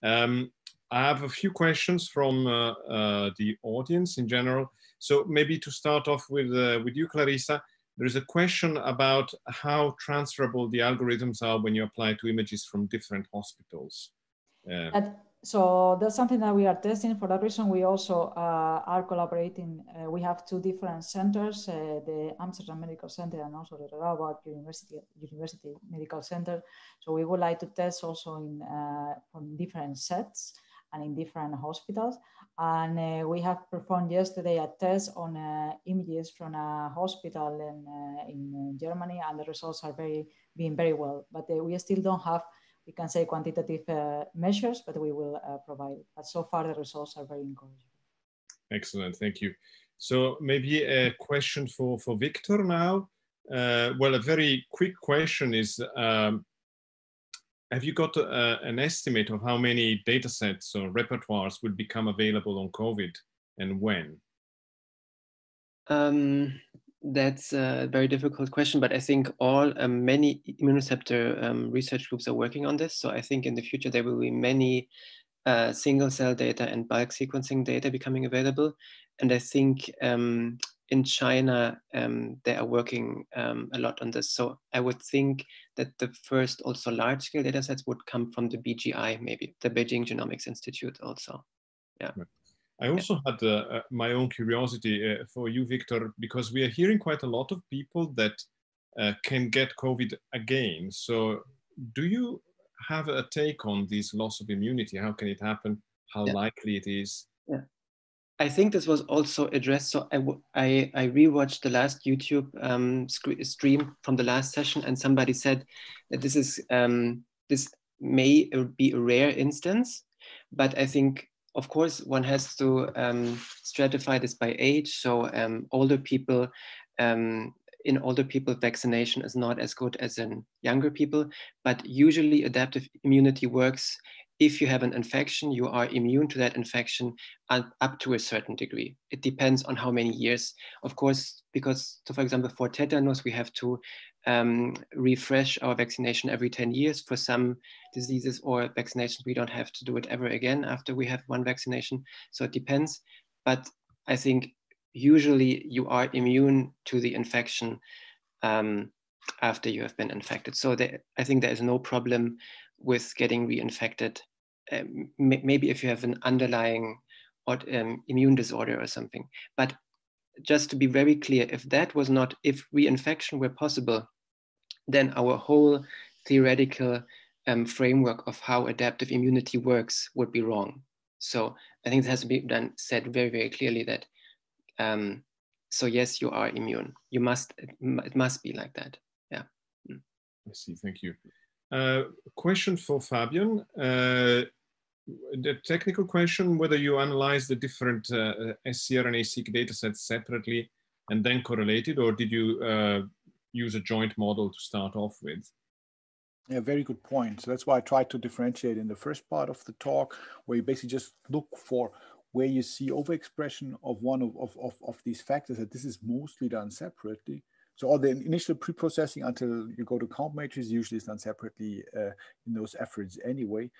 I have a few questions from the audience in general. So maybe to start off with you, Clarissa, there is a question about how transferable the algorithms are when you apply to images from different hospitals. So that's something that we are testing. For that reason, we also are collaborating. We have two different centers, the Amsterdam Medical Center and also the Rabobank University Medical Center. So we would like to test also from different sets and in different hospitals. And we have performed yesterday a test on images from a hospital in Germany, and the results are being very well. But we still don't have, we can say, quantitative measures, but we will provide it. But so far, the results are very encouraging. Excellent, thank you. So maybe a question for Victor now. Well, a very quick question is, have you got an estimate of how many data sets or repertoires will become available on COVID and when? That's a very difficult question, but I think many immunoreceptor research groups are working on this. So I think in the future there will be many single cell data and bulk sequencing data becoming available. And I think in China, they are working a lot on this. So I would think that the first also large scale data sets would come from the BGI, maybe the Beijing Genomics Institute also. Yeah. I also had my own curiosity for you, Victor, because we are hearing quite a lot of people that can get COVID again. So do you have a take on this loss of immunity? How can it happen? How likely it is? Yeah. I think this was also addressed. So I rewatched the last YouTube stream from the last session, and somebody said that this may be a rare instance, but I think, of course, one has to stratify this by age. So older people, in older people, vaccination is not as good as in younger people, but usually adaptive immunity works. If you have an infection, you are immune to that infection up to a certain degree. It depends on how many years. Of course, because, so for example, for tetanus, we have to refresh our vaccination every 10 years. For some diseases or vaccinations, we don't have to do it ever again after we have one vaccination. So it depends. But I think usually you are immune to the infection after you have been infected. So I think there is no problem with getting reinfected. Maybe if you have an underlying immune disorder or something. But just to be very clear, if reinfection were possible, then our whole theoretical framework of how adaptive immunity works would be wrong. So I think it has to be said very, very clearly that, so yes, you are immune. It must be like that, yeah. I see, thank you. Question for Fabian. The technical question, whether you analyze the different scRNA-seq data sets separately and then correlated, or did you use a joint model to start off with? Yeah, very good point. So that's why I tried to differentiate in the first part of the talk, where you basically just look for where you see overexpression of one of these factors, that this is mostly done separately. So all the initial pre-processing until you go to count matrix usually is done separately in those efforts anyway.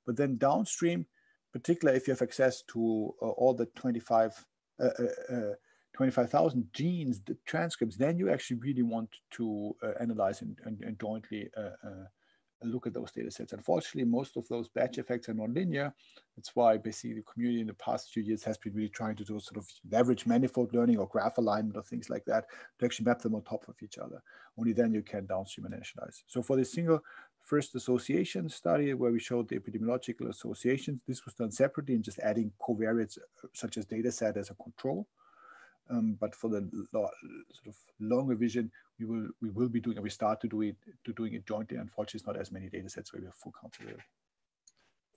But then downstream, particularly if you have access to all the 25,000 genes, the transcripts, then you actually really want to analyze and jointly look at those data sets. Unfortunately, most of those batch effects are nonlinear. That's why basically the community in the past few years has been really trying to do sort of leverage manifold learning or graph alignment or things like that to actually map them on top of each other. Only then you can downstream and initialize. So for the single first association study where we showed the epidemiological associations, this was done separately and just adding covariates such as data set as a control. But for the sort of longer vision, we will be doing, and we start to doing it jointly. Unfortunately, it's not as many data sets where we have full counts.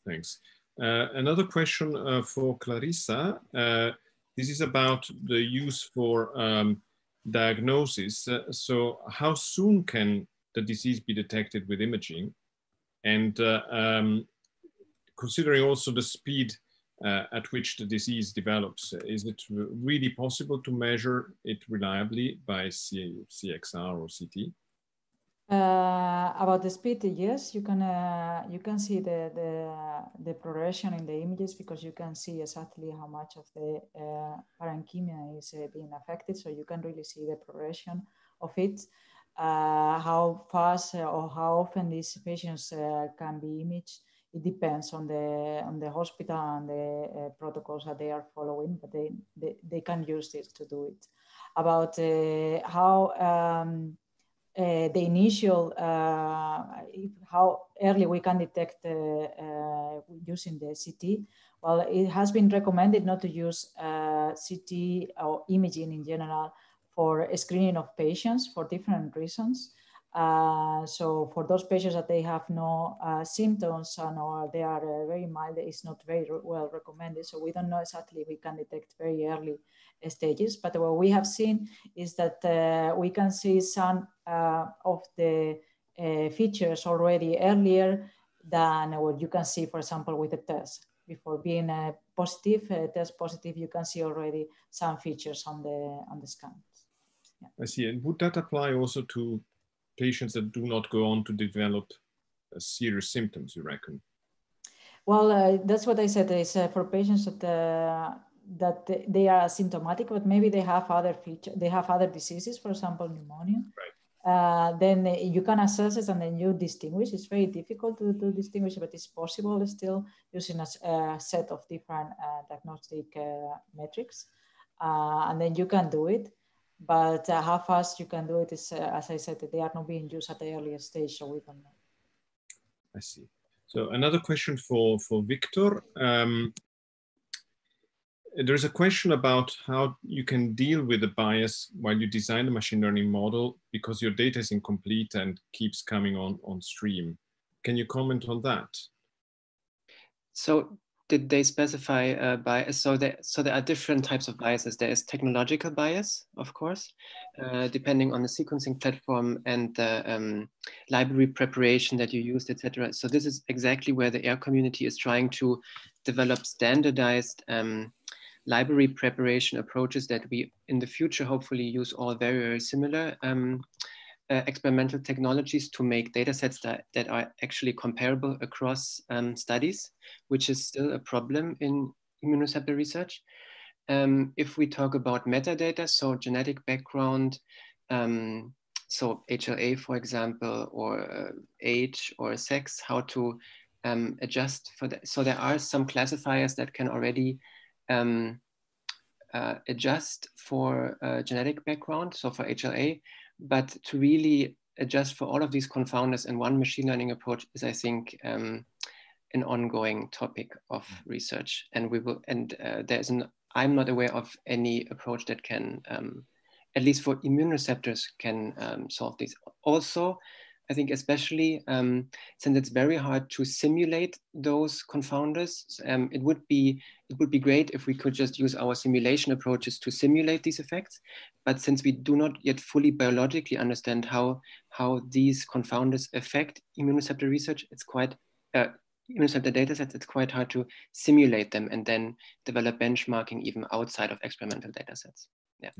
Thanks. Another question for Clarissa. This is about the use for diagnosis. So how soon can the disease be detected with imaging? And considering also the speed at which the disease develops, is it really possible to measure it reliably by CXR or CT? About the speed, yes, you can see the progression in the images, because you can see exactly how much of the parenchyma is being affected. So you can really see the progression of it. How fast or how often these patients can be imaged, it depends on the hospital and the protocols that they are following, but they can use this to do it. About how the initial, how early we can detect using the CT. Well, it has been recommended not to use CT or imaging in general for screening of patients for different reasons. So for those patients that they have no symptoms or they are very mild, it's not very well recommended. So we don't know exactly if we can detect very early stages, but what we have seen is that we can see some of the features already earlier than what you can see, for example, with the test. Before being positive, test positive, you can see already some features on the scan. Yeah. I see. And would that apply also to patients that do not go on to develop serious symptoms, you reckon? Well, that's what I said. Is for patients that they are asymptomatic, but maybe they have other features. They have other diseases, for example, pneumonia. Right. Then you can assess it and then you distinguish. It's very difficult to distinguish, but it's possible still using a set of different diagnostic metrics, and then you can do it. But how fast you can do it is, as I said, they are not being used at the earliest stage, so we don't know. I see. So another question for Victor. There's a question about how you can deal with the bias while you design the machine learning model, because your data is incomplete and keeps coming on stream. Can you comment on that? So did they specify bias? So there are different types of biases. There is technological bias, of course, depending on the sequencing platform and the library preparation that you used, etc. So this is exactly where the AIR community is trying to develop standardized library preparation approaches that we in the future hopefully use all very, very similar experimental technologies to make data sets that are actually comparable across studies, which is still a problem in immunoreceptor research. If we talk about metadata, so genetic background, so HLA, for example, or age or sex, how to adjust for that. So there are some classifiers that can already adjust for genetic background, so for HLA, but to really adjust for all of these confounders in one machine learning approach is, I think, an ongoing topic of research. And we will, and I'm not aware of any approach that can, at least for immune receptors, can solve this. Also, I think especially since it's very hard to simulate those confounders, it would be great if we could just use our simulation approaches to simulate these effects. But since we do not yet fully biologically understand how these confounders affect immune receptor research, it's quite immune receptor data sets, it's quite hard to simulate them and then develop benchmarking even outside of experimental data sets. Yeah.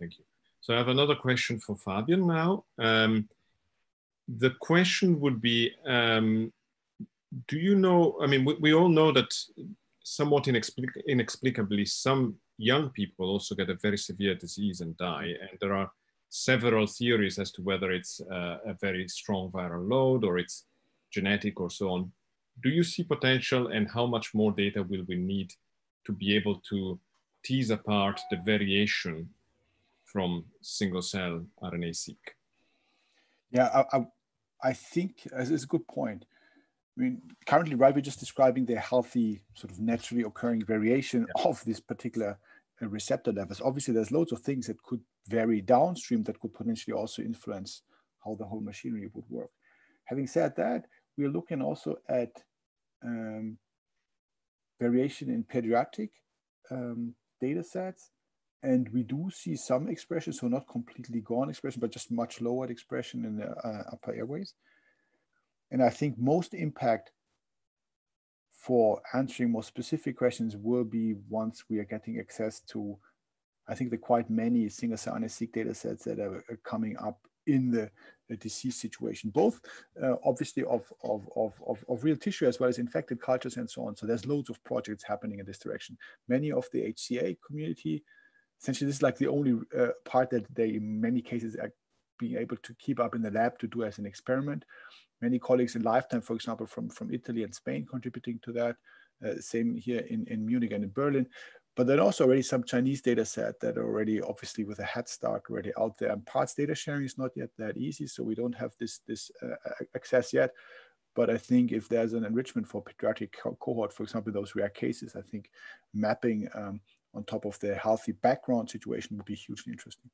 Thank you. So I have another question for Fabian now. The question would be, do you know, I mean, we all know that somewhat inexplicably, some young people also get a very severe disease and die. And there are several theories as to whether it's a very strong viral load or it's genetic or so on. Do you see potential, and how much more data will we need to be able to tease apart the variation from single-cell RNA-seq? Yeah, I think it's a good point. I mean, currently, right, we're just describing the healthy, sort of naturally occurring variation of this particular receptor levels. Obviously, there's loads of things that could vary downstream that could potentially also influence how the whole machinery would work. Having said that, we're looking also at variation in pediatric data sets. And we do see some expression, so not completely gone expression, but just much lowered expression in the upper airways. And I think most impact for answering more specific questions will be once we are getting access to, I think, the quite many single-cell RNA-seq data sets that are coming up in the disease situation, both obviously of real tissue as well as infected cultures and so on. So there's loads of projects happening in this direction. Many of the HCA community, essentially this is like the only part that they in many cases are being able to keep up in the lab to do as an experiment. Many colleagues in Lifetime, for example, from Italy and Spain contributing to that. Same here in Munich and in Berlin. But then also already some Chinese data set that are already obviously with a head start already out there. And parts data sharing is not yet that easy, so we don't have this access yet. But I think if there's an enrichment for pediatric cohort, for example, those rare cases, I think mapping on top of the healthy background situation would be hugely interesting.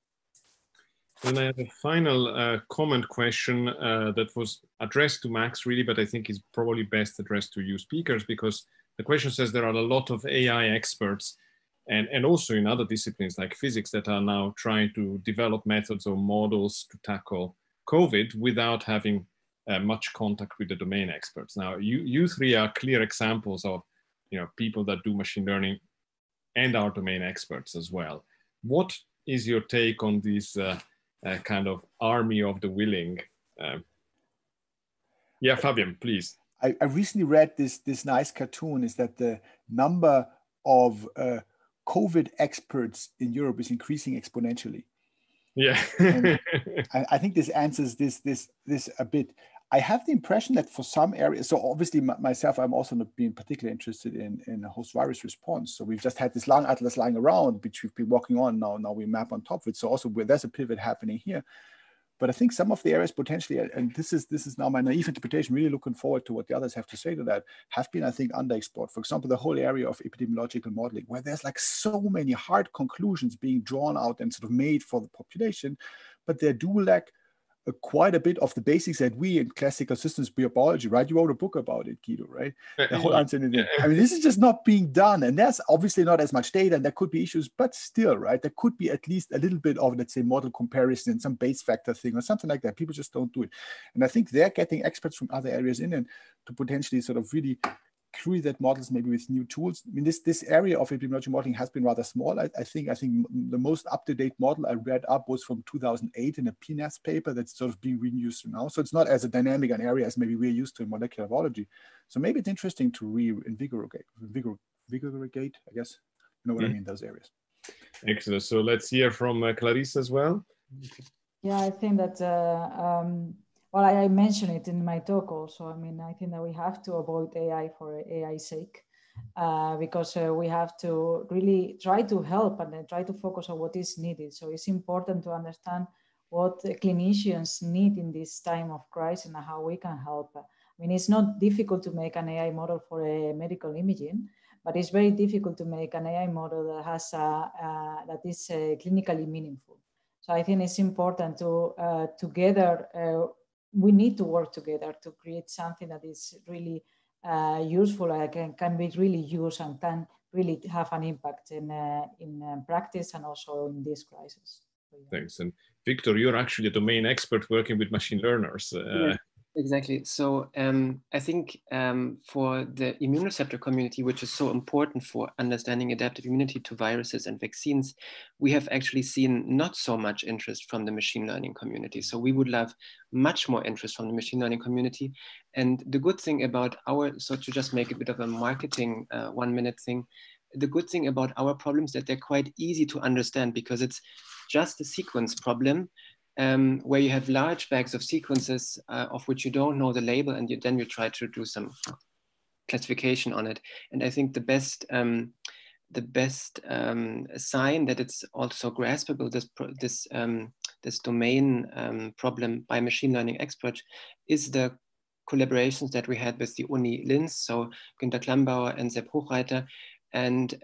And I have a final comment question that was addressed to Max really, but I think is probably best addressed to you speakers, because the question says there are a lot of AI experts and also in other disciplines like physics that are now trying to develop methods or models to tackle COVID without having much contact with the domain experts. Now, you three are clear examples of people that do machine learning and are domain experts as well. What is your take on this kind of army of the willing? Yeah, Fabian, please. I recently read this nice cartoon, is that the number of COVID experts in Europe is increasing exponentially. Yeah. And I think this answers this a bit. I have the impression that for some areas, so obviously myself, I'm also not being particularly interested in host virus response. So we've just had this long atlas lying around, which we've been working on now. Now we map on top of it. So also there's a pivot happening here. But I think some of the areas potentially, and this is now my naive interpretation, really looking forward to what the others have to say to that, have been, I think, underexplored. For example, the whole area of epidemiological modeling, where there's like so many hard conclusions being drawn out and sort of made for the population, but they do lack quite a bit of the basics that we in classical systems biology, right? You wrote a book about it, Guido, right? The whole answer in it. I mean, this is just not being done. And there's obviously not as much data and there could be issues, but still, right? There could be at least a little bit of, let's say, model comparison and some base factor thing or something like that. People just don't do it. And I think they're getting experts from other areas in and to potentially sort of really create that models maybe with new tools. I mean, this area of epidemiology modeling has been rather small. I think the most up-to-date model I read up was from 2008 in a PNAS paper that's sort of being reused now. So it's not as a dynamic an area as maybe we're used to in molecular biology. So maybe it's interesting to reinvigorate, I guess. You know what I mean, those areas. Excellent. So let's hear from Clarice as well. Yeah, I think that well, I mentioned it in my talk also. I mean, I think that we have to avoid AI for AI's sake, because we have to really try to help and then try to focus on what is needed. So it's important to understand what clinicians need in this time of crisis and how we can help. I mean, it's not difficult to make an AI model for a medical imaging, but it's very difficult to make an AI model that has that is clinically meaningful. So I think it's important to together. We need to work together to create something that is really useful and can be really used and can really have an impact in practice and also in this crisis. Thanks. And Victor, you're actually a domain expert working with machine learners. Yeah, exactly. So I think for the immune receptor community, which is so important for understanding adaptive immunity to viruses and vaccines, we have actually seen not so much interest from the machine learning community. So we would love much more interest from the machine learning community. And the good thing about so to just make a bit of a marketing 1 minute thing, the good thing about our problems is that they're quite easy to understand because it's just a sequence problem. Where you have large bags of sequences of which you don't know the label, and then you try to do some classification on it. And I think the best sign that it's also graspable, this domain problem by machine learning experts, is the collaborations that we had with the Uni Linz, so Günter Klambauer and Sepp Hochreiter. And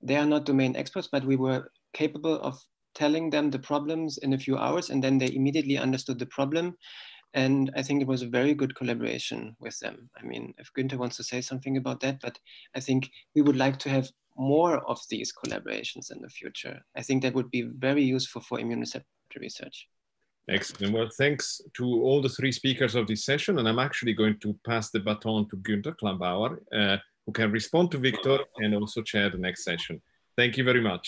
they are not domain experts, but we were capable of telling them the problems in a few hours, and then they immediately understood the problem. And I think it was a very good collaboration with them. I mean, if Günther wants to say something about that, but I think we would like to have more of these collaborations in the future. I think that would be very useful for immune receptor research. Excellent. Well, thanks to all the three speakers of this session. And I'm actually going to pass the baton to Günter Klambauer, who can respond to Victor and also chair the next session. Thank you very much.